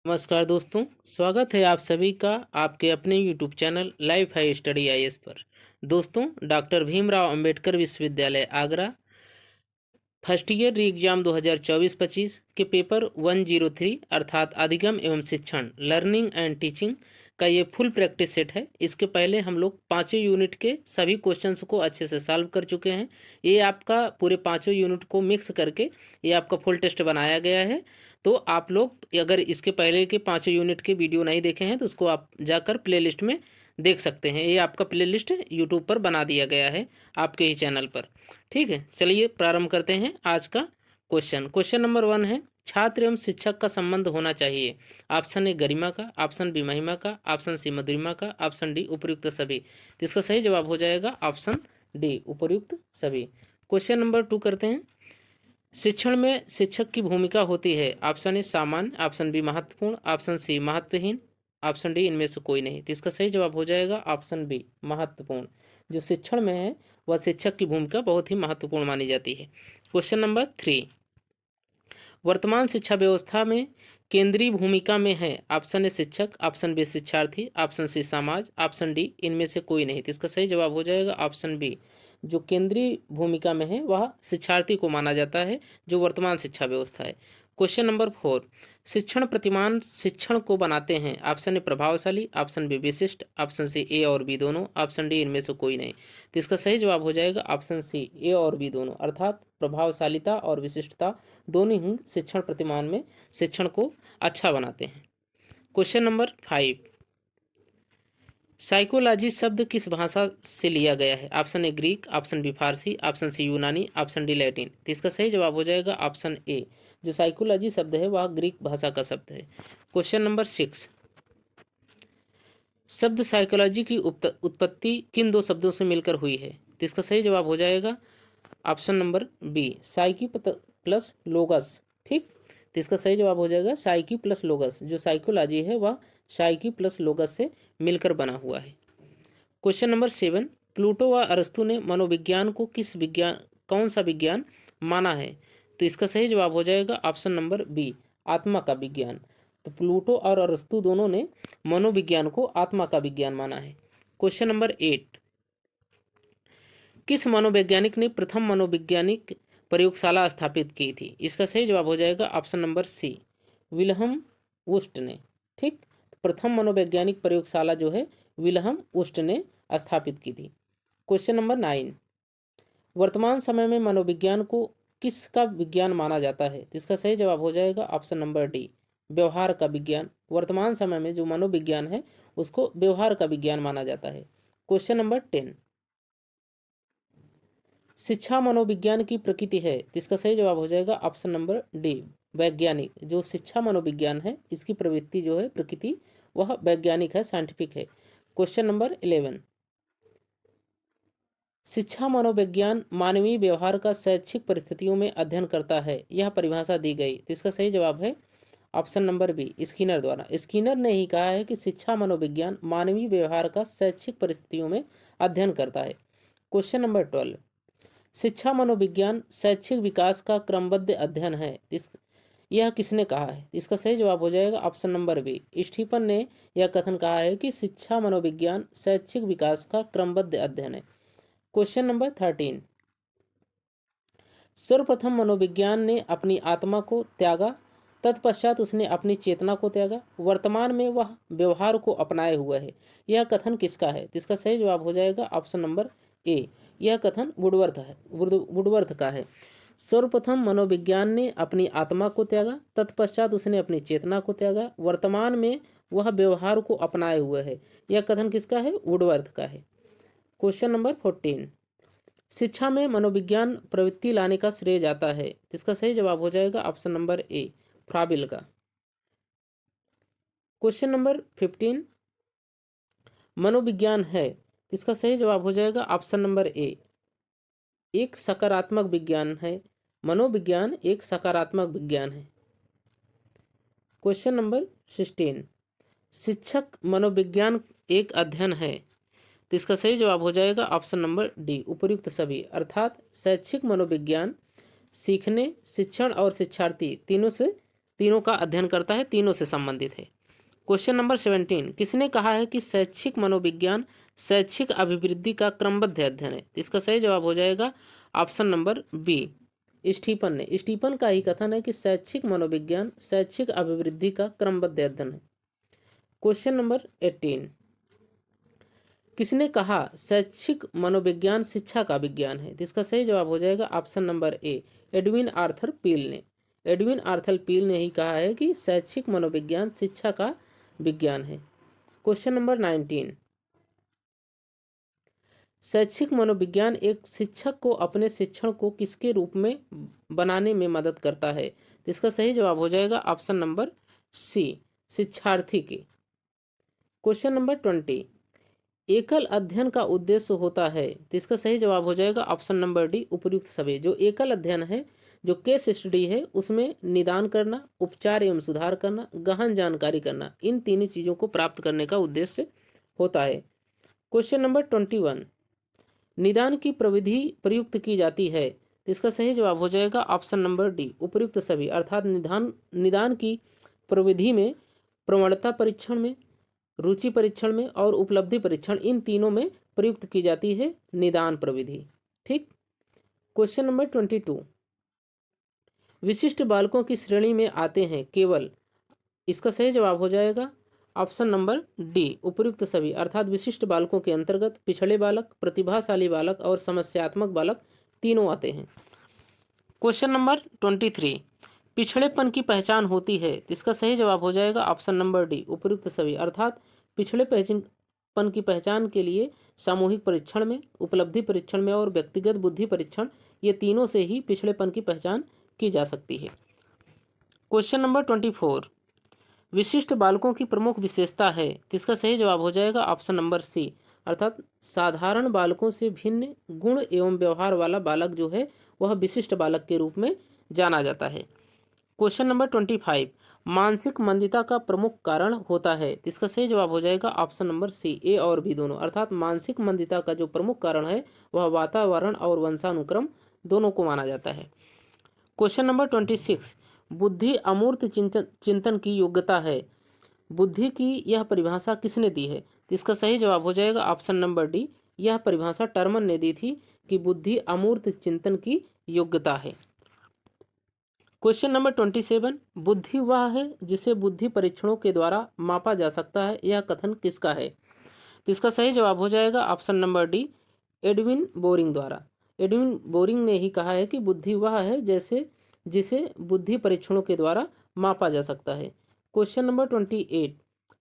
नमस्कार दोस्तों, स्वागत है आप सभी का आपके अपने YouTube channel life high study IAS पर। दोस्तों, डॉक्टर भीमराव अंबेडकर विश्वविद्यालय आगरा फर्स्ट ईयर री एग्जाम 2024-25 के पेपर 103 अर्थात अधिगम एवं शिक्षण लर्निंग एंड टीचिंग का ये फुल प्रैक्टिस सेट है। इसके पहले हम लोग पाँचों यूनिट के सभी क्वेश्चंस को अच्छे से सॉल्व कर चुके हैं। ये आपका पूरे पाँचों यूनिट को मिक्स करके ये आपका फुल टेस्ट बनाया गया है। तो आप लोग अगर इसके पहले के पाँचों यूनिट के वीडियो नहीं देखे हैं तो उसको आप जाकर प्लेलिस्ट में देख सकते हैं। ये आपका प्लेलिस्ट यूट्यूब पर बना दिया गया है आपके ही चैनल पर। ठीक है, चलिए प्रारंभ करते हैं आज का क्वेश्चन। क्वेश्चन नंबर 1 है, छात्र एवं शिक्षक का संबंध होना चाहिए। ऑप्शन ए गरिमा का, ऑप्शन बी महिमा का, ऑप्शन सी मधुरिमा का, ऑप्शन डी उपर्युक्त सभी। तो इसका सही जवाब हो जाएगा ऑप्शन डी उपर्युक्त सभी। क्वेश्चन नंबर 2 करते हैं, शिक्षण में शिक्षक की भूमिका होती है। ऑप्शन ए सामान्य, ऑप्शन बी महत्वपूर्ण, ऑप्शन सी महत्वहीन, ऑप्शन डी इनमें से कोई नहीं। तो इसका सही जवाब हो जाएगा ऑप्शन बी महत्वपूर्ण। जो शिक्षण में है वह शिक्षक की भूमिका बहुत ही महत्वपूर्ण मानी जाती है। क्वेश्चन नंबर 3, वर्तमान शिक्षा व्यवस्था में केंद्रीय भूमिका में है। ऑप्शन ए शिक्षक, ऑप्शन बी शिक्षार्थी, ऑप्शन सी समाज, ऑप्शन डी इनमें से कोई नहीं। तो इसका सही जवाब हो जाएगा ऑप्शन बी। जो केंद्रीय भूमिका में है वह शिक्षार्थी को माना जाता है, जो वर्तमान शिक्षा व्यवस्था है। क्वेश्चन नंबर 4, शिक्षण प्रतिमान शिक्षण को बनाते हैं। ऑप्शन ए प्रभावशाली, ऑप्शन बी विशिष्ट, ऑप्शन सी ए और बी दोनों, ऑप्शन डी इनमें से कोई नहीं। तो इसका सही जवाब हो जाएगा ऑप्शन सी ए और बी दोनों, अर्थात प्रभावशालिता और विशिष्टता दोनों ही शिक्षण प्रतिमान में शिक्षण को अच्छा बनाते हैं। क्वेश्चन नंबर 5, साइकोलॉजी शब्द किस भाषा से लिया गया है। Option A Greek, option B फारसी, ऑप्शन सी यूनानी, ऑप्शन डी लैटिन। तो इसका सही जवाब हो जाएगा ऑप्शन ए। जो साइकोलॉजी शब्द है वह ग्रीक भाषा का शब्द है। क्वेश्चन नंबर 6, शब्द साइकोलॉजी की उत्पत्ति किन दो शब्दों से मिलकर हुई है। तो इसका सही जवाब हो जाएगा option number B, psyche plus logos. ठीक, तो इसका सही जवाब हो जाएगा साइकी प्लस लोगस। जो साइकोलॉजी है वह साइकी प्लस लोगस से मिलकर बना हुआ है। क्वेश्चन नंबर 7, प्लूटो व अरस्तु ने मनोविज्ञान को कौन सा विज्ञान माना है। तो इसका सही जवाब हो जाएगा ऑप्शन नंबर बी, आत्मा का विज्ञान। तो प्लूटो और अरस्तु दोनों ने मनोविज्ञान को आत्मा का विज्ञान माना है। क्वेश्चन नंबर 8, किस मनोवैज्ञानिक ने प्रथम मनोवैज्ञानिक प्रयोगशाला स्थापित की थी। इसका सही जवाब हो जाएगा ऑप्शन नंबर सी, विल्हम वुस्ट ने। ठीक, प्रथम मनोवैज्ञानिक प्रयोगशाला जो है विल्हम वुस्ट ने स्थापित की थी। क्वेश्चन नंबर 9, वर्तमान समय में मनोविज्ञान को किसका विज्ञान माना जाता है। तो इसका सही जवाब हो जाएगा ऑप्शन नंबर डी, व्यवहार का विज्ञान। वर्तमान समय में जो मनोविज्ञान है उसको व्यवहार का विज्ञान माना जाता है। क्वेश्चन नंबर 10, शिक्षा मनोविज्ञान की प्रकृति है। तो इसका सही जवाब हो जाएगा ऑप्शन नंबर डी, वैज्ञानिक। जो शिक्षा मनोविज्ञान है इसकी प्रवृत्ति जो है प्रकृति वह वैज्ञानिक है, साइंटिफिक है। क्वेश्चन नंबर 11, शिक्षा मनोविज्ञान मानवीय व्यवहार का शैक्षिक परिस्थितियों में अध्ययन करता है, यह परिभाषा दी गई। तो इसका सही जवाब है ऑप्शन नंबर बी, स्किनर द्वारा। स्किनर ने ही कहा है कि शिक्षा मनोविज्ञान मानवीय व्यवहार का शैक्षिक परिस्थितियों में अध्ययन करता है। क्वेश्चन नंबर 12, शिक्षा मनोविज्ञान शैक्षिक विकास का क्रमबद्ध अध्ययन है। यह किसने कहा है। इसका सही जवाब हो जाएगा ऑप्शन नंबर बी, स्टीफन ने यह कथन कहा है कि शिक्षा मनोविज्ञान शैक्षिक विकास का क्रमबद्ध अध्ययन है। क्वेश्चन नंबर 13, सर्वप्रथम मनोविज्ञान ने अपनी आत्मा को त्यागा, तत्पश्चात उसने अपनी चेतना को त्यागा, वर्तमान में वह व्यवहार को अपनाए हुए है, यह कथन किसका है। तो इसका सही जवाब हो जाएगा ऑप्शन नंबर ए, यह कथन वुडवर्थ का है। सर्वप्रथम मनोविज्ञान ने अपनी आत्मा को त्यागा, तत्पश्चात उसने अपनी चेतना को त्यागा, वर्तमान में वह व्यवहार को अपनाए हुए है, यह कथन किसका है, वुडवर्थ का है। क्वेश्चन नंबर 14, शिक्षा में मनोविज्ञान प्रवृत्ति लाने का श्रेय जाता है। इसका सही जवाब हो जाएगा ऑप्शन नंबर ए, फ्राबिल का। क्वेश्चन नंबर 15, मनोविज्ञान है, इसका सही जवाब हो जाएगा ऑप्शन नंबर ए, एक सकारात्मक विज्ञान है। मनोविज्ञान एक सकारात्मक विज्ञान है। क्वेश्चन नंबर 16, शिक्षक मनोविज्ञान एक अध्ययन है। तो इसका सही जवाब हो जाएगा ऑप्शन नंबर डी, उपर्युक्त सभी, अर्थात शैक्षिक मनोविज्ञान सीखने, शिक्षण और शिक्षार्थी तीनों का अध्ययन करता है, तीनों से संबंधित है। क्वेश्चन नंबर 17, किसने कहा है कि शैक्षिक मनोविज्ञान शैक्षिक अभिवृद्धि का क्रमबद्ध अध्ययन है? इसका सही जवाब हो जाएगा ऑप्शन नंबर बी, स्टीफन ने। स्टीफन का ही कथन है कि शैक्षिक मनोविज्ञान शैक्षिक अभिवृद्धि का क्रमबद्ध अध्ययन है। क्वेश्चन नंबर 18, किसने कहा शैक्षिक मनोविज्ञान शिक्षा का विज्ञान है? तो इसका सही जवाब हो जाएगा option number A, Edwin Arthur Peel ने। एडविन आर्थर पील ने ही कहा है कि शैक्षिक मनोविज्ञान शिक्षा का विज्ञान है। क्वेश्चन नंबर 19, शैक्षिक मनोविज्ञान एक शिक्षक को अपने शिक्षण को किसके रूप में बनाने में मदद करता है? तो इसका सही जवाब हो जाएगा ऑप्शन नंबर सी, शिक्षार्थी के। क्वेश्चन नंबर 20, एकल अध्ययन का उद्देश्य होता है? तो इसका सही जवाब हो जाएगा ऑप्शन नंबर डी, उपयुक्त सभी। जो एकल अध्ययन है, जो केस स्टडी है, उसमें निदान करना, उपचार एवं सुधार करना, गहन जानकारी करना, इन तीनों चीज़ों को प्राप्त करने का उद्देश्य होता है। क्वेश्चन नंबर 21, निदान की प्रविधि प्रयुक्त की जाती है? तो इसका सही जवाब हो जाएगा ऑप्शन नंबर डी, उपयुक्त सभी। अर्थात निदान की प्रविधि में प्रवणता परीक्षण में, रुचि परीक्षण में और उपलब्धि परीक्षण, इन तीनों में प्रयुक्त की जाती है निदान प्रविधि। ठीक। क्वेश्चन नंबर 22, विशिष्ट बालकों की श्रेणी में आते हैं केवल? इसका सही जवाब हो जाएगा ऑप्शन नंबर डी, उपयुक्त सभी। अर्थात विशिष्ट बालकों के अंतर्गत पिछड़े बालक, प्रतिभाशाली बालक और समस्यात्मक बालक तीनों आते हैं। क्वेश्चन नंबर 23, पिछड़ेपन की पहचान होती है? इसका सही जवाब हो जाएगा ऑप्शन नंबर डी, उपयुक्त सभी। अर्थात पिछड़ेपन की पहचान के लिए सामूहिक परीक्षण में, उपलब्धि परीक्षण में और व्यक्तिगत बुद्धि परीक्षण, ये तीनों से ही पिछड़ेपन की पहचान की जा सकती है। क्वेश्चन नंबर 24, विशिष्ट बालकों की प्रमुख विशेषता है? इसका सही जवाब हो जाएगा ऑप्शन नंबर सी, अर्थात साधारण बालकों से भिन्न गुण एवं व्यवहार वाला बालक जो है वह विशिष्ट बालक के रूप में जाना जाता है। क्वेश्चन नंबर 25, मानसिक मंदिता का प्रमुख कारण होता है? इसका सही जवाब हो जाएगा ऑप्शन नंबर सी, ए और बी दोनों। अर्थात मानसिक मंदिता का जो प्रमुख कारण है वह वातावरण और वंशानुक्रम दोनों को माना जाता है। क्वेश्चन नंबर 26, बुद्धि अमूर्त चिंतन की योग्यता है? बुद्धि की यह परिभाषा किसने दी है? तो इसका सही जवाब हो जाएगा ऑप्शन नंबर डी, यह परिभाषा टर्मन ने दी थी कि बुद्धि अमूर्त चिंतन की योग्यता है। क्वेश्चन नंबर 27, बुद्धि वह है जिसे बुद्धि परीक्षणों के द्वारा मापा जा सकता है, यह कथन किसका है? तो इसका सही जवाब हो जाएगा option number D, Edwin boring द्वारा। एडविन बोरिंग ने ही कहा है कि बुद्धि वह है जिसे बुद्धि परीक्षणों के द्वारा मापा जा सकता है। क्वेश्चन नंबर 28,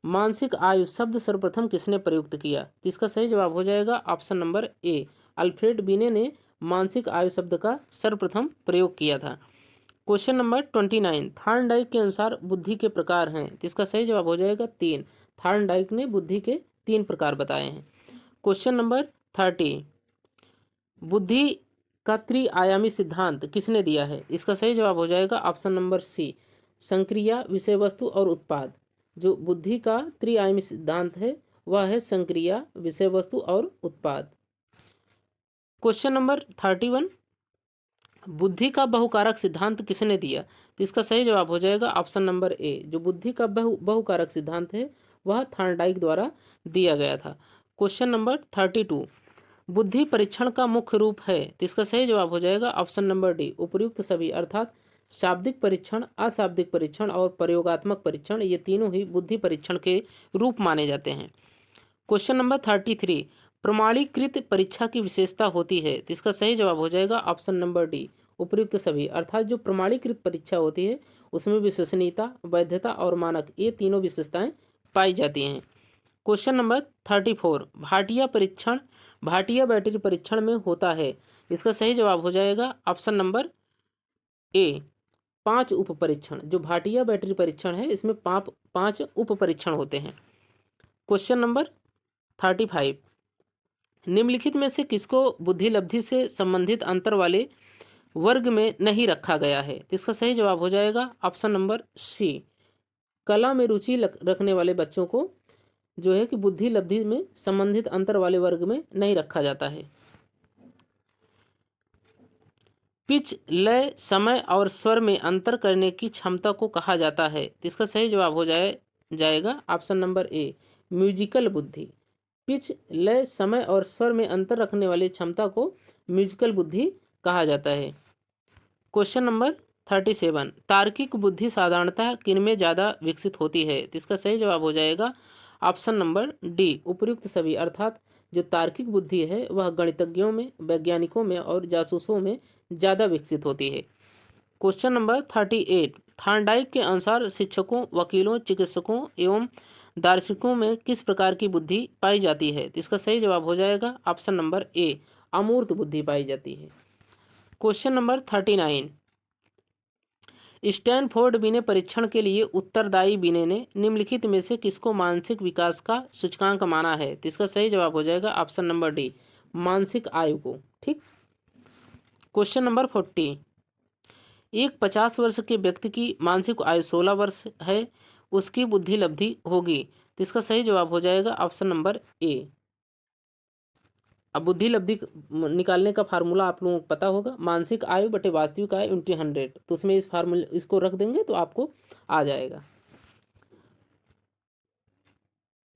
मानसिक आयु शब्द सर्वप्रथम किसने प्रयुक्त किया? तो इसका सही जवाब हो जाएगा ऑप्शन नंबर ए, अल्फ्रेड बिने ने मानसिक आयु शब्द का सर्वप्रथम प्रयोग किया था। क्वेश्चन नंबर 29, थार्नडाइक के अनुसार बुद्धि के प्रकार हैं? तो इसका सही जवाब हो जाएगा 3। थार्नडाइक ने बुद्धि के 3 प्रकार बताए हैं। क्वेश्चन नंबर 30, बुद्धि का त्रिआयामी सिद्धांत किसने दिया है? इसका सही जवाब हो जाएगा ऑप्शन नंबर सी, संक्रिया, विषय वस्तु और उत्पाद। जो बुद्धि का त्रिआयामी सिद्धांत है वह है संक्रिया, विषय वस्तु और उत्पाद। क्वेश्चन नंबर 31, बुद्धि का बहुकारक सिद्धांत किसने दिया? तो इसका सही जवाब हो जाएगा ऑप्शन नंबर ए, जो बुद्धि का बहुकारक सिद्धांत है वह थार्नडाइक द्वारा दिया गया था। क्वेश्चन नंबर 32, बुद्धि परीक्षण का मुख्य रूप है? तो इसका सही जवाब हो जाएगा ऑप्शन नंबर डी, उपयुक्त सभी। अर्थात शाब्दिक परीक्षण, अशाब्दिक परीक्षण और प्रयोगात्मक परीक्षण, ये तीनों ही बुद्धि परीक्षण के रूप माने जाते हैं। क्वेश्चन नंबर 33, प्रमाणीकृत परीक्षा की विशेषता होती है? तो इसका सही जवाब हो जाएगा ऑप्शन नंबर डी, उपयुक्त सभी। अर्थात जो प्रमाणीकृत परीक्षा होती है उसमें विश्वसनीयता, वैधता और मानक, ये तीनों विशेषताएं पाई जाती हैं। क्वेश्चन नंबर 34, भाटिया बैटरी परीक्षण में होता है? इसका सही जवाब हो जाएगा ऑप्शन नंबर ए, 5 उप परीक्षण। जो भाटिया बैटरी परीक्षण है इसमें 5 उप परीक्षण होते हैं। क्वेश्चन नंबर 35, निम्नलिखित में से किसको बुद्धि लब्धि से संबंधित अंतर वाले वर्ग में नहीं रखा गया है? तो इसका सही जवाब हो जाएगा ऑप्शन नंबर सी, कला में रुचि रखने वाले बच्चों को जो है कि बुद्धि लब्धि में संबंधित अंतर वाले वर्ग में नहीं रखा जाता है। पिच, लय, समय और स्वर में अंतर करने की क्षमता को कहा जाता है। तो इसका सही जवाब हो जाएगा ऑप्शन नंबर ए, म्यूजिकल बुद्धि। पिच, लय, समय और स्वर में अंतर रखने वाली क्षमता को म्यूजिकल बुद्धि कहा जाता है। क्वेश्चन नंबर 37, तार्किक बुद्धि साधारणतः किनमें ज़्यादा विकसित होती है? तो इसका सही जवाब हो जाएगा ऑप्शन नंबर डी, उपर्युक्त सभी। अर्थात जो तार्किक बुद्धि है वह गणितज्ञों में, वैज्ञानिकों में और जासूसों में ज़्यादा विकसित होती है। क्वेश्चन नंबर 38, थॉर्नडाइक के अनुसार शिक्षकों, वकीलों, चिकित्सकों एवं दार्शनिकों में किस प्रकार की बुद्धि पाई जाती है? तो इसका सही जवाब हो जाएगा ऑप्शन नंबर ए, अमूर्त बुद्धि पाई जाती है। क्वेश्चन नंबर 39, स्टैनफोर्ड बिने परीक्षण के लिए उत्तरदायी बिने ने निम्नलिखित में से किसको मानसिक विकास का सूचकांक माना है? तो इसका सही जवाब हो जाएगा ऑप्शन नंबर डी, मानसिक आयु को। ठीक। क्वेश्चन नंबर 40, एक 50 वर्ष के व्यक्ति की मानसिक आयु 16 वर्ष है, उसकी बुद्धि लब्धि होगी। तो इसका सही जवाब हो जाएगा ऑप्शन नंबर ए। अब बुद्धि लब्धि निकालने का फार्मूला आप लोगों को पता होगा, मानसिक आयु बटे वास्तविक आयु इंटू 100। तो उसमें इस फार्मूले इसको रख देंगे तो आपको आ जाएगा।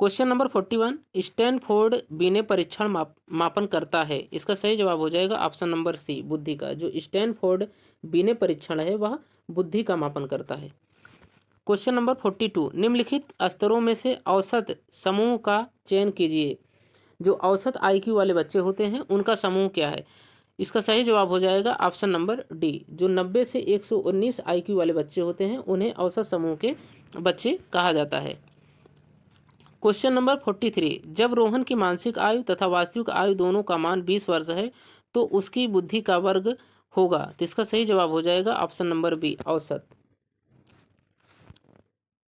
क्वेश्चन नंबर 41, स्टैनफोर्ड बिने परीक्षण मापन करता है। इसका सही जवाब हो जाएगा ऑप्शन नंबर सी, बुद्धि का। जो स्टैनफोर्ड बिने परीक्षण है वह बुद्धि का मापन करता है। क्वेश्चन नंबर 42, निम्नलिखित स्तरों में से औसत समूह का चयन कीजिए। जो औसत IQ वाले बच्चे होते हैं उनका समूह क्या है? इसका सही जवाब हो जाएगा ऑप्शन नंबर डी, जो 90 से 119 IQ वाले बच्चे होते हैं उन्हें औसत समूह के बच्चे कहा जाता है। क्वेश्चन नंबर 43, जब रोहन की मानसिक आयु तथा वास्तविक आयु दोनों का मान 20 वर्ष है तो उसकी बुद्धि का वर्ग होगा। तो इसका सही जवाब हो जाएगा ऑप्शन नंबर बी, औसत।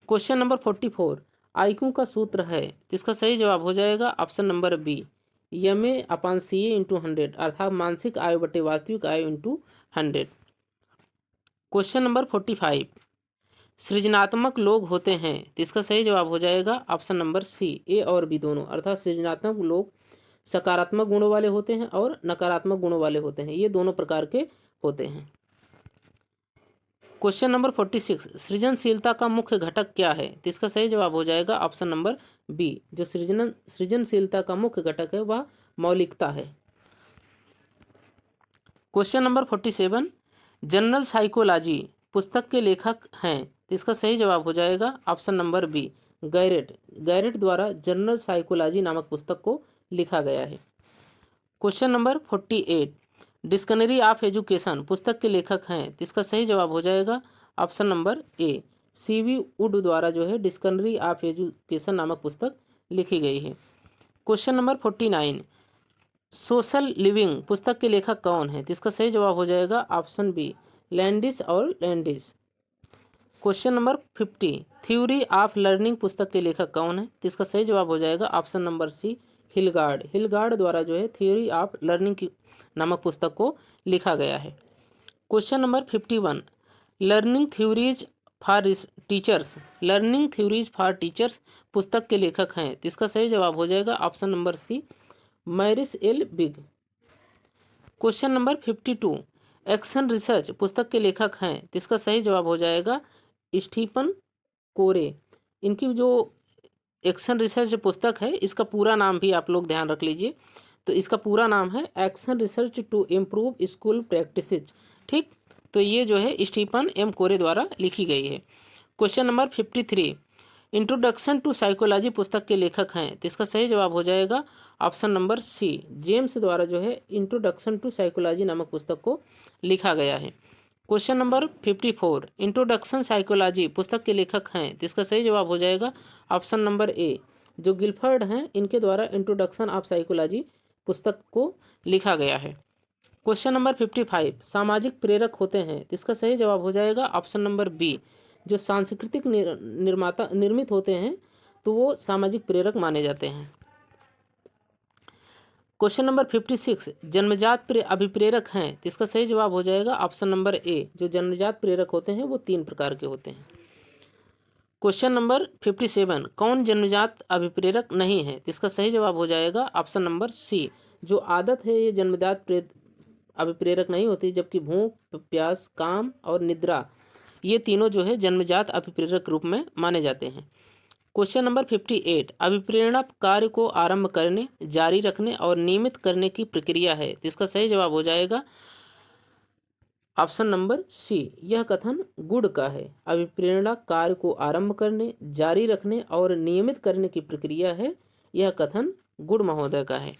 क्वेश्चन नंबर 44, IQ का सूत्र है। तो इसका सही जवाब हो जाएगा option number B, MA/CA into 100, अर्थात मानसिक आयु बटे वास्तविक आयु इंटू 100। क्वेश्चन नंबर 45, सृजनात्मक लोग होते हैं। तो इसका सही जवाब हो जाएगा ऑप्शन नंबर सी, ए और बी दोनों। अर्थात सृजनात्मक लोग सकारात्मक गुणों वाले होते हैं और नकारात्मक गुणों वाले होते हैं, ये दोनों प्रकार के होते हैं। क्वेश्चन नंबर 46, सृजनशीलता का मुख्य घटक क्या है? तो इसका सही जवाब हो जाएगा ऑप्शन नंबर बी, जो सृजनशीलता का मुख्य घटक है वह मौलिकता है। क्वेश्चन नंबर 47, जनरल साइकोलॉजी पुस्तक के लेखक हैं। तो इसका सही जवाब हो जाएगा ऑप्शन नंबर बी, गैरेट द्वारा जनरल साइकोलॉजी नामक पुस्तक को लिखा गया है। Question number 48, dictionary of education पुस्तक के लेखक हैं। तो इसका सही जवाब हो जाएगा option number A, CB would द्वारा जो है डिक्शनरी ऑफ एजुकेशन नामक पुस्तक लिखी गई है। क्वेश्चन नंबर 49, सोशल लिविंग पुस्तक के लेखक कौन है? तो इसका सही जवाब हो जाएगा ऑप्शन बी, लैंडिस और Landis. Question number 50, theory of learning पुस्तक के लेखक कौन है? तो इसका सही जवाब हो जाएगा ऑप्शन नंबर सी, हिलगार्ड द्वारा जो है थ्योरी ऑफ लर्निंग नामक पुस्तक को लिखा गया है। Question number 51, learning theories for teachers पुस्तक के लेखक हैं। तो इसका सही जवाब हो जाएगा option number C, Morris L Bigge. Question number 52, action research पुस्तक के लेखक हैं। तो इसका सही जवाब हो जाएगा स्टीफन कोरे। इनकी जो एक्शन रिसर्च पुस्तक है इसका पूरा नाम भी आप लोग ध्यान रख लीजिए। तो इसका पूरा नाम है action research to improve school practices. ठीक, तो ये जो है स्टीफन M कोरे द्वारा लिखी गई है। Question number 53, introduction to psychology पुस्तक के लेखक हैं। तो इसका सही जवाब हो जाएगा ऑप्शन नंबर सी, जेम्स द्वारा जो है इंट्रोडक्शन टू साइकोलॉजी नामक पुस्तक को लिखा गया है। क्वेश्चन नंबर 54, इंट्रोडक्शन साइकोलॉजी पुस्तक के लेखक हैं। तो इसका सही जवाब हो जाएगा ऑप्शन नंबर ए, जो गिलफर्ड हैं इनके द्वारा इंट्रोडक्शन ऑफ साइकोलॉजी पुस्तक को लिखा गया है। क्वेश्चन नंबर 55, सामाजिक प्रेरक होते हैं। तो इसका सही जवाब हो जाएगा ऑप्शन नंबर बी, जो सांस्कृतिक निर्मित होते हैं तो वो सामाजिक प्रेरक माने जाते हैं। क्वेश्चन नंबर 56, जन्मजात अभिप्रेरक हैं। तो इसका सही जवाब हो जाएगा ऑप्शन नंबर ए, जो जन्मजात प्रेरक होते हैं वो 3 प्रकार के होते हैं। क्वेश्चन नंबर 57, कौन जन्मजात अभिप्रेरक नहीं है? तो इसका सही जवाब हो जाएगा ऑप्शन नंबर सी, जो आदत है ये जन्मजात अभिप्रेरक नहीं होती, जबकि भूख, प्यास, काम और निद्रा ये तीनों जो है जन्मजात अभिप्रेरक रूप में माने जाते हैं। क्वेश्चन नंबर 58, अभिप्रेरणा कार्य को आरंभ करने, जारी रखने और नियमित करने की प्रक्रिया है। तो इसका सही जवाब हो जाएगा ऑप्शन नंबर सी, यह कथन गुड का है। अभिप्रेरणा कार्य को आरंभ करने, जारी रखने और नियमित करने की प्रक्रिया है, यह कथन गुड महोदय का है।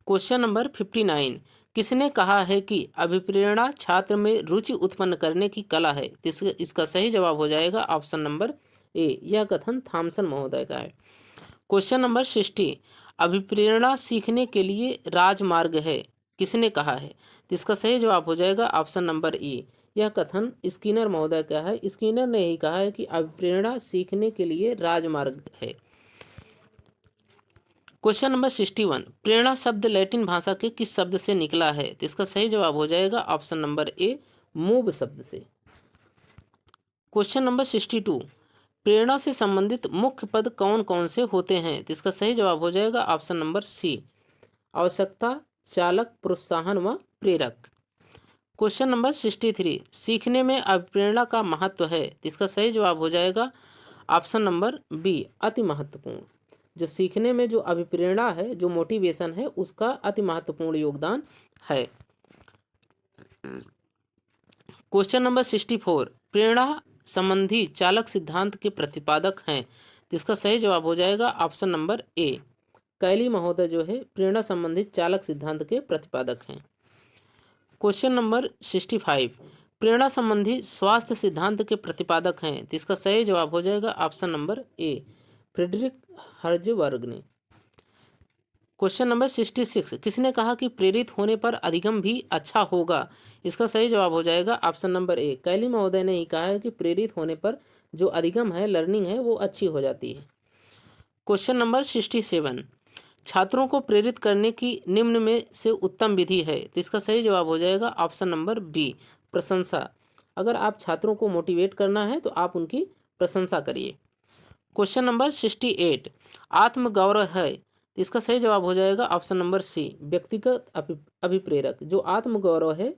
क्वेश्चन नंबर 59, किसने कहा है कि अभिप्रेरणा छात्र में रुचि उत्पन्न करने की कला है। इसका सही जवाब हो जाएगा ऑप्शन नंबर ए, यह कथन थॉमसन महोदय का है। क्वेश्चन नंबर 60, अभिप्रेरणा सीखने के लिए राजमार्ग है, किसने कहा है। तो इसका सही जवाब हो जाएगा ऑप्शन नंबर ए, यह कथन स्किनर महोदय का है। स्किनर ने ही कहा है कि अभिप्रेरणा सीखने के लिए राजमार्ग है। क्वेश्चन नंबर 61, प्रेरणा शब्द लैटिन भाषा के किस शब्द से निकला है। तो इसका सही जवाब हो जाएगा ऑप्शन नंबर ए, मूव शब्द से। क्वेश्चन नंबर 62, प्रेरणा से संबंधित मुख्य पद कौन कौन से होते हैं। तो इसका सही जवाब हो जाएगा ऑप्शन नंबर सी, आवश्यकता, चालक, प्रोत्साहन व प्रेरक। क्वेश्चन नंबर 63, सीखने में अभिप्रेरणा का महत्व है। तो इसका सही जवाब हो जाएगा ऑप्शन नंबर बी, अति महत्वपूर्ण। जो सीखने में जो अभिप्रेरणा है, जो मोटिवेशन है, उसका अति महत्वपूर्ण योगदान है। क्वेश्चन नंबर 64, प्रेरणा संबंधी चालक सिद्धांत के प्रतिपादक हैं। तो इसका सही जवाब हो जाएगा ऑप्शन नंबर ए, कैली महोदय जो है प्रेरणा संबंधित चालक सिद्धांत के प्रतिपादक हैं। क्वेश्चन नंबर 65, प्रेरणा संबंधी स्वास्थ्य सिद्धांत के प्रतिपादक हैं। तो इसका सही जवाब हो जाएगा option number A, Frederick Herzberg ने। क्वेश्चन नंबर 66, किसने कहा कि प्रेरित होने पर अधिगम भी अच्छा होगा। इसका सही जवाब हो जाएगा ऑप्शन नंबर ए, कैली महोदय ने ही कहा है कि प्रेरित होने पर जो अधिगम है, लर्निंग है, वो अच्छी हो जाती है। क्वेश्चन नंबर 67, छात्रों को प्रेरित करने की निम्न में से उत्तम विधि है। तो इसका सही जवाब हो जाएगा ऑप्शन नंबर बी, प्रशंसा। अगर आप छात्रों को मोटिवेट करना है तो आप उनकी प्रशंसा करिए। क्वेश्चन नंबर 68, आत्मगौरव है। तो इसका सही जवाब हो जाएगा ऑप्शन नंबर सी, व्यक्तिगत अभिप्रेरक। जो आत्मगौरव है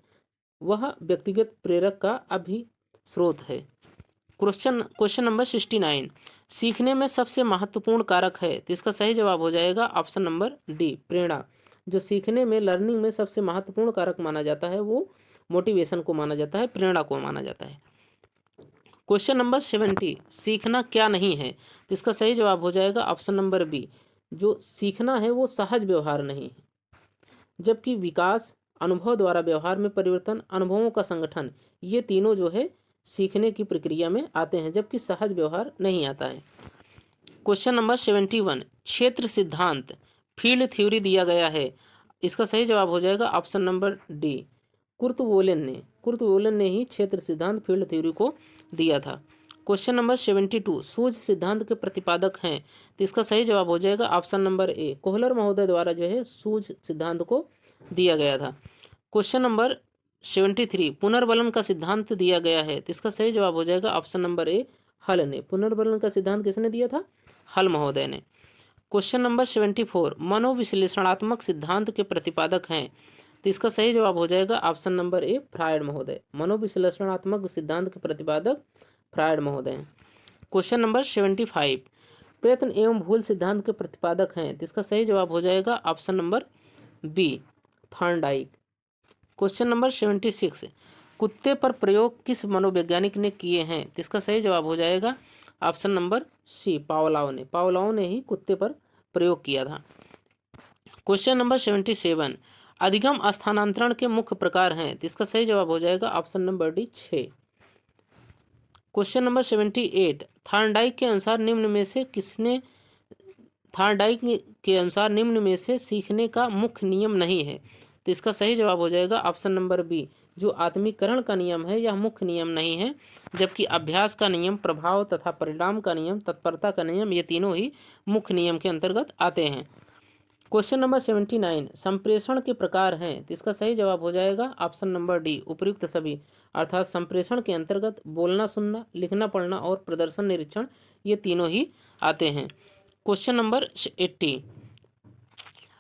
वह व्यक्तिगत प्रेरक का अभिस्रोत है। क्वेश्चन नंबर 69, सीखने में सबसे महत्वपूर्ण कारक है। तो इसका सही जवाब हो जाएगा ऑप्शन नंबर डी, प्रेरणा। जो सीखने में, लर्निंग में सबसे महत्वपूर्ण कारक माना जाता है, वो मोटिवेशन को माना जाता है, प्रेरणा को माना जाता है। क्वेश्चन नंबर 70, सीखना क्या नहीं है। तो इसका सही जवाब हो जाएगा ऑप्शन नंबर बी, जो सीखना है वो सहज व्यवहार नहीं है, जबकि विकास, अनुभव द्वारा व्यवहार में परिवर्तन, अनुभवों का संगठन, ये तीनों जो है सीखने की प्रक्रिया में आते हैं, जबकि सहज व्यवहार नहीं आता है। क्वेश्चन नंबर 71, क्षेत्र सिद्धांत, फील्ड थ्योरी दिया गया है। इसका सही जवाब हो जाएगा ऑप्शन नंबर डी, कुर्तवोलेन ने ही क्षेत्र सिद्धांत, फील्ड थ्योरी को दिया था। क्वेश्चन नंबर 72, सूझ सिद्धांत के प्रतिपादक हैं। तो इसका सही जवाब हो जाएगा ऑप्शन नंबर ए, कोहलर महोदय द्वारा जो है सूझ सिद्धांत को दिया गया था। क्वेश्चन नंबर 73, पुनर्बलन का सिद्धांत दिया गया है। तो इसका सही जवाब हो जाएगा ऑप्शन नंबर ए, हल ने। पुनर्बलन का सिद्धांत किसने दिया था? हल महोदय ने। क्वेश्चन नंबर 74, मनोविश्लेषणात्मक सिद्धांत के प्रतिपादक हैं। तो इसका सही जवाब हो जाएगा ऑप्शन नंबर ए, फ्रायड महोदय। मनोविश्लेषणात्मक सिद्धांत के प्रतिपादक फ्रायड महोदय हैं। क्वेश्चन नंबर 75, प्रयत्न एवं भूल सिद्धांत के प्रतिपादक हैं। तो इसका सही जवाब हो जाएगा option number B, Thorndike. Question number 76, कुत्ते पर प्रयोग किस मनोवैज्ञानिक ने किए हैं। तो इसका सही जवाब हो जाएगा ऑप्शन नंबर सी, पावलाव ने ही कुत्ते पर प्रयोग किया था। क्वेश्चन नंबर 77, अधिगम स्थानांतरण के मुख्य प्रकार हैं। तो इसका सही जवाब हो जाएगा option number D, 6। Question number 78, Thorndike के अनुसार निम्न में से सीखने का मुख्य नियम नहीं है। तो इसका सही जवाब हो जाएगा ऑप्शन नंबर बी, जो आत्मीकरण का नियम है यह मुख्य नियम नहीं है, जबकि अभ्यास का नियम, प्रभाव तथा परिणाम का नियम, तत्परता का नियम, ये तीनों ही मुख्य नियम के अंतर्गत आते हैं। क्वेश्चन नंबर 79, संप्रेषण के प्रकार हैं। तो इसका सही जवाब हो जाएगा ऑप्शन नंबर डी, उपयुक्त सभी। अर्थात संप्रेषण के अंतर्गत बोलना, सुनना, लिखना, पढ़ना और प्रदर्शन निरीक्षण, ये तीनों ही आते हैं। क्वेश्चन नंबर 80,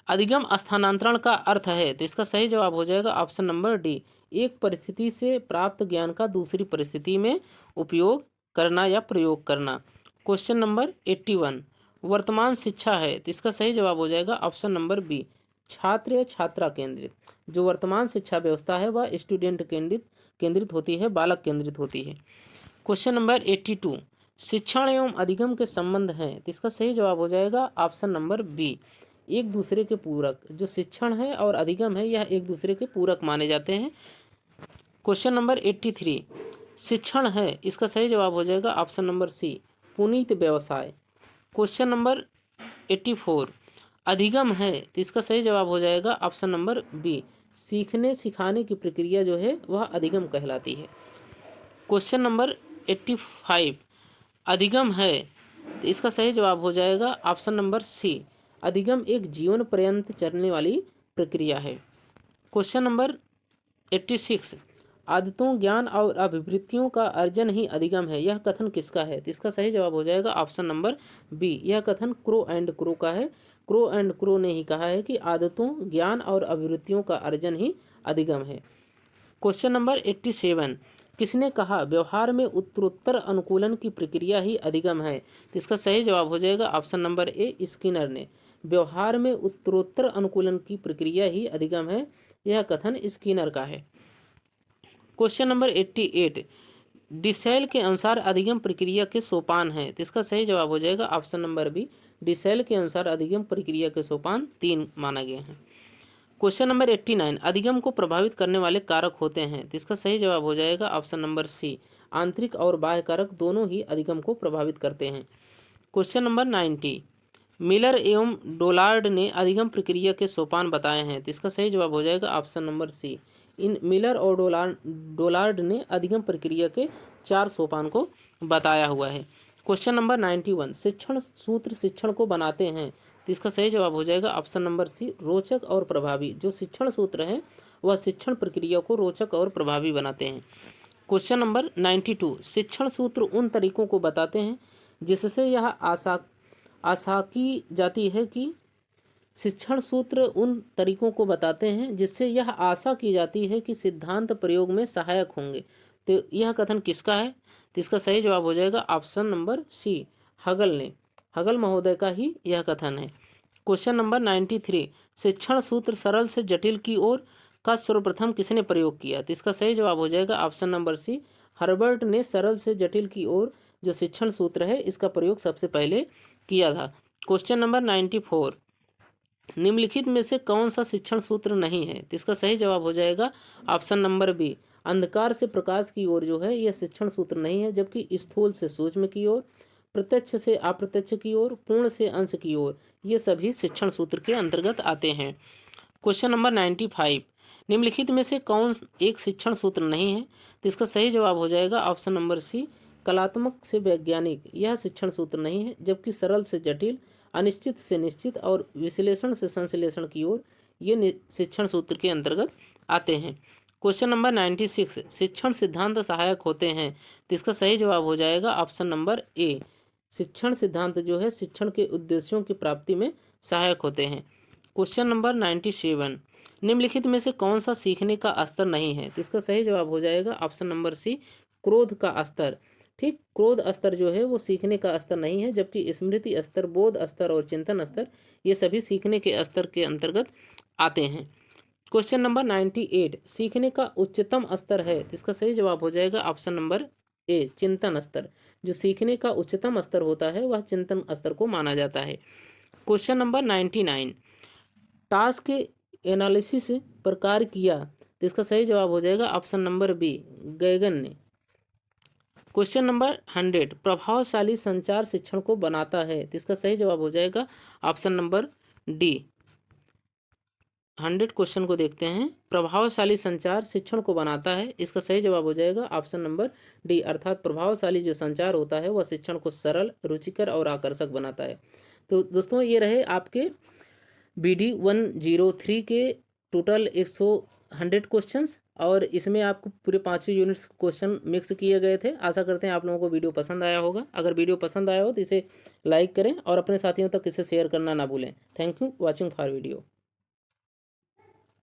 अधिगम स्थानांतरण का अर्थ है, तो इसका सही जवाब हो जाएगा ऑप्शन नंबर डी, एक परिस्थिति से प्राप्त ज्ञान का दूसरी परिस्थिति में उपयोग करना या प्रयोग करना। क्वेश्चन नंबर 81, वर्तमान शिक्षा है, तो इसका सही जवाब हो जाएगा ऑप्शन नंबर बी, छात्र या छात्रा केंद्रित। जो वर्तमान शिक्षा व्यवस्था है वह स्टूडेंट केंद्रित होती है, बालक केंद्रित होती है। क्वेश्चन नंबर 82, शिक्षण एवं अधिगम के संबंध हैं, तो इसका सही जवाब हो जाएगा ऑप्शन नंबर बी, एक दूसरे के पूरक। जो शिक्षण है और अधिगम है यह एक दूसरे के पूरक माने जाते हैं। क्वेश्चन नंबर 83, शिक्षण है, इसका सही जवाब हो जाएगा ऑप्शन नंबर सी, पुनीत व्यवसाय। क्वेश्चन नंबर 84, अधिगम है, तो इसका सही जवाब हो जाएगा ऑप्शन नंबर बी, सीखने सिखाने की प्रक्रिया जो है वह अधिगम कहलाती है। क्वेश्चन नंबर 85, अधिगम है, तो इसका सही जवाब हो जाएगा ऑप्शन नंबर सी, अधिगम एक जीवन पर्यंत चलने वाली प्रक्रिया है। क्वेश्चन नंबर 86, आदतों ज्ञान और अभिवृत्तियों का अर्जन ही अधिगम है, यह कथन किसका है, तो इसका सही जवाब हो जाएगा ऑप्शन नंबर बी, यह कथन क्रो एंड क्रो का है। क्रो एंड क्रो ने ही कहा है कि आदतों ज्ञान और अभिवृत्तियों का अर्जन ही अधिगम है। क्वेश्चन नंबर 87, किसने कहा व्यवहार में उत्तरोत्तर अनुकूलन की प्रक्रिया ही अधिगम है, तो इसका सही जवाब हो जाएगा ऑप्शन नंबर ए, स्किनर ने। व्यवहार में उत्तरोत्तर अनुकूलन की प्रक्रिया ही अधिगम है, यह कथन स्किनर का है। क्वेश्चन नंबर 88, डिसेल के अनुसार अधिगम प्रक्रिया के सोपान हैं, तो इसका सही जवाब हो जाएगा ऑप्शन नंबर बी, डिसेल के अनुसार अधिगम प्रक्रिया के सोपान 3 माना गया है। क्वेश्चन नंबर 89, अधिगम को प्रभावित करने वाले कारक होते हैं, तो इसका सही जवाब हो जाएगा ऑप्शन नंबर सी, आंतरिक और बाह्य कारक दोनों ही अधिगम को प्रभावित करते हैं। क्वेश्चन नंबर 90, मिलर एवं डोलार्ड ने अधिगम प्रक्रिया के सोपान बताए हैं, तो इसका सही जवाब हो जाएगा ऑप्शन नंबर सी, इन मिलर और डोलार्ड ने अधिगम प्रक्रिया के 4 सोपान को बताया हुआ है। क्वेश्चन नंबर 91, शिक्षण सूत्र शिक्षण को बनाते हैं, तो इसका सही जवाब हो जाएगा ऑप्शन नंबर सी, रोचक और प्रभावी। जो शिक्षण सूत्र है वह शिक्षण प्रक्रिया को रोचक और प्रभावी बनाते हैं। क्वेश्चन नंबर 92, शिक्षण सूत्र उन तरीकों को बताते हैं जिससे यह आशा की जाती है कि शिक्षण सूत्र उन तरीकों को बताते हैं जिससे यह आशा की जाती है कि सिद्धांत प्रयोग में सहायक होंगे, तो यह कथन किसका है, तो इसका सही जवाब हो जाएगा ऑप्शन नंबर सी, हगल महोदय का ही यह कथन है। क्वेश्चन नंबर 93, शिक्षण सूत्र सरल से जटिल की ओर का सर्वप्रथम किसने प्रयोग किया, तो इसका सही जवाब हो जाएगा ऑप्शन नंबर सी, हर्बर्ट ने सरल से जटिल की ओर जो शिक्षण सूत्र है इसका प्रयोग सबसे पहले किया था। क्वेश्चन नंबर 94, निम्नलिखित में से कौन सा शिक्षण सूत्र नहीं है, तो इसका सही जवाब हो जाएगा ऑप्शन नंबर बी, अंधकार से प्रकाश की ओर जो है यह शिक्षण सूत्र नहीं है, जबकि स्थूल से सूक्ष्म की ओर, प्रत्यक्ष से अप्रत्यक्ष की ओर, पूर्ण से अंश की ओर, ये सभी शिक्षण सूत्र के अंतर्गत आते हैं। क्वेश्चन नंबर 95, निम्नलिखित में से कौन एक शिक्षण सूत्र नहीं है, तो इसका सही जवाब हो जाएगा ऑप्शन नंबर सी, कलात्मक से वैज्ञानिक, यह शिक्षण सूत्र नहीं है, जबकि सरल से जटिल, अनिश्चित से निश्चित और विश्लेषण से संश्लेषण की ओर ये शिक्षण सूत्र के अंतर्गत आते हैं। क्वेश्चन नंबर 96, शिक्षण सिद्धांत सहायक होते हैं, तो इसका सही जवाब हो जाएगा ऑप्शन नंबर ए, शिक्षण सिद्धांत जो है शिक्षण के उद्देश्यों की प्राप्ति में सहायक होते हैं। क्वेश्चन नंबर 97, निम्नलिखित में से कौन सा सीखने का स्तर नहीं है, तो इसका सही जवाब हो जाएगा ऑप्शन नंबर सी, क्रोध का स्तर। ठीक, क्रोध स्तर जो है वो सीखने का स्तर नहीं है, जबकि स्मृति स्तर, बोध स्तर और चिंतन स्तर ये सभी सीखने के स्तर के अंतर्गत आते हैं। क्वेश्चन नंबर 98, सीखने का उच्चतम स्तर है, तो इसका सही जवाब हो जाएगा ऑप्शन नंबर ए, चिंतन स्तर। जो सीखने का उच्चतम स्तर होता है वह चिंतन स्तर को माना जाता है। क्वेश्चन नंबर 99, टास्क एनालिसिस प्रकार किया, तो इसका सही जवाब हो जाएगा ऑप्शन नंबर बी, गैगन ने। क्वेश्चन नंबर 100, प्रभावशाली संचार शिक्षण को बनाता है, तो इसका सही जवाब हो जाएगा ऑप्शन नंबर डी। 100 क्वेश्चन को देखते हैं, प्रभावशाली संचार शिक्षण को बनाता है, इसका सही जवाब हो जाएगा ऑप्शन नंबर डी, अर्थात प्रभावशाली जो संचार होता है वह शिक्षण को सरल, रुचिकर और आकर्षक बनाता है। तो दोस्तों ये रहे आपके BD 103 के टोटल 100 क्वेश्चंस, और इसमें आपको पूरे 5 यूनिट्स क्वेश्चन मिक्स किए गए थे। आशा करते हैं आप लोगों को वीडियो पसंद आया होगा। अगर वीडियो पसंद आया हो तो इसे लाइक करें और अपने साथियों तक इसे शेयर करना ना भूलें। Thank you watching for video.